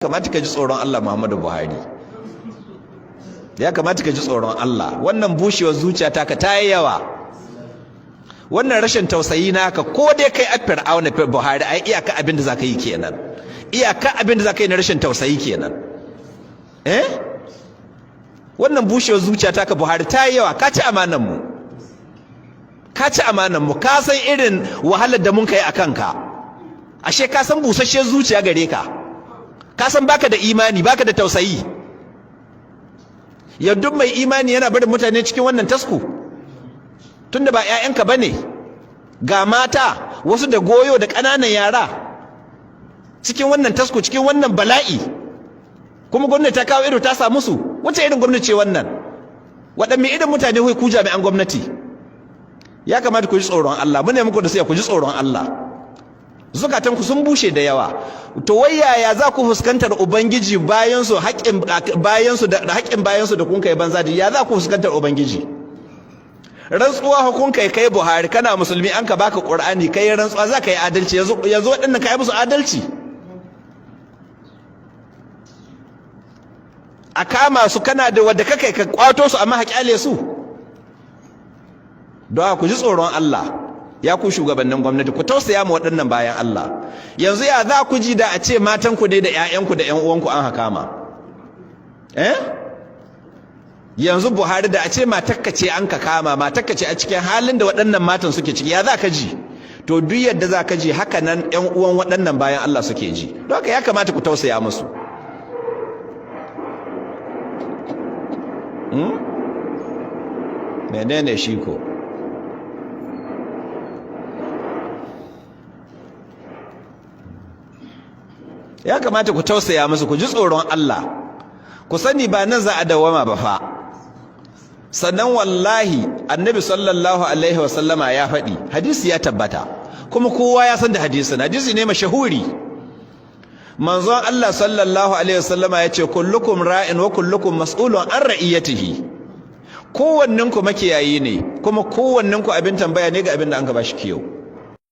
kamata ka ji tsoron Allah Muhammadu Buhari, ya kamata ka ji tsoron Allah. Wannan bushewar zuciya taka ta yi yawa, wannan rashin tausayi naka, ko dai kai a Fir'auna Buhari ai iyaka abin da zaka yi kenan, iyaka abin da zaka yi na rashin tausayi kenan. Wannan bushewar zuciya taka Buhari ta yi yawa, ka ci amanan mu, ka ci amanan mu, ka san irin wahalar da mun kai akan ka, ashe ka san busasshen zuciya gare ka. Ka san baka da imani, baka da tausayi. Yadda mai imani yana barin mutane cikin wannan tasku, tunda ba 'ya'yanka bane, ga mata wasu da goyo da ƙananan yara cikin wannan tasku, cikin wannan bala'i, kuma gwamnati ta kawo ido ta samu su. Wace irin gwamnati ce wannan? Waɗanne irin mutane ku jami'an gwamnati? Ya kamata ku ji tsoron Allah. Mun ne muku da sai ku ji tsoron Allah. Zukatanku sun bushe da yawa. To wai yaya za ku fuskantar ubangiji bayan su haƙƙin bayan su da kun kai banza da ya za ku fuskantar ubangiji? Rantsuwa kun kai Buhari, kana musulmi, an ka baka Qur'ani, kai rantsuwa za ka yi adalci. Yanzu waɗannan kai musu adalci? A kama su kana da wadda kai ka kwato su amma haƙyale su? Don ku ji tsoron Allah. Ya ku shugabannin gwamnati, ku tausaya ma waɗannan bayan Allah. Yanzu ya za ku ji da a ce matanku ne da 'ya'yanku da 'yan uwanku an hakama? Yanzu Buhari da a ce matakka ce an ka kama, matakka ce a cikin halin da waɗannan matan suke ciki, ya za ka ji? To duk yadda za ka ji, haka nan 'yan uwan waɗannan bayan Allah suke ji. Don haka ya kamata ku tausaya musu. Menene shi ko? Ya kamata ku tausaya musu, ku ji tsoron Allah. Ku sani ba nan za a dawama ba fa. Sannan wallahi Annabi sallallahu alaihi wasallama ya faɗi, hadisi ya tabbata, kuma kowa ya san da hadisin, hadisi ne mashahuri. Manzon Allah sallallahu alaihi wasallama ya ce, kullukum ra'in wa kullukum mas'ulun an ra'iyatihi. Kowanninku makiyayi ne, kuma kowanninku abin tambaya ne ga abin da an ka bashi kiyo.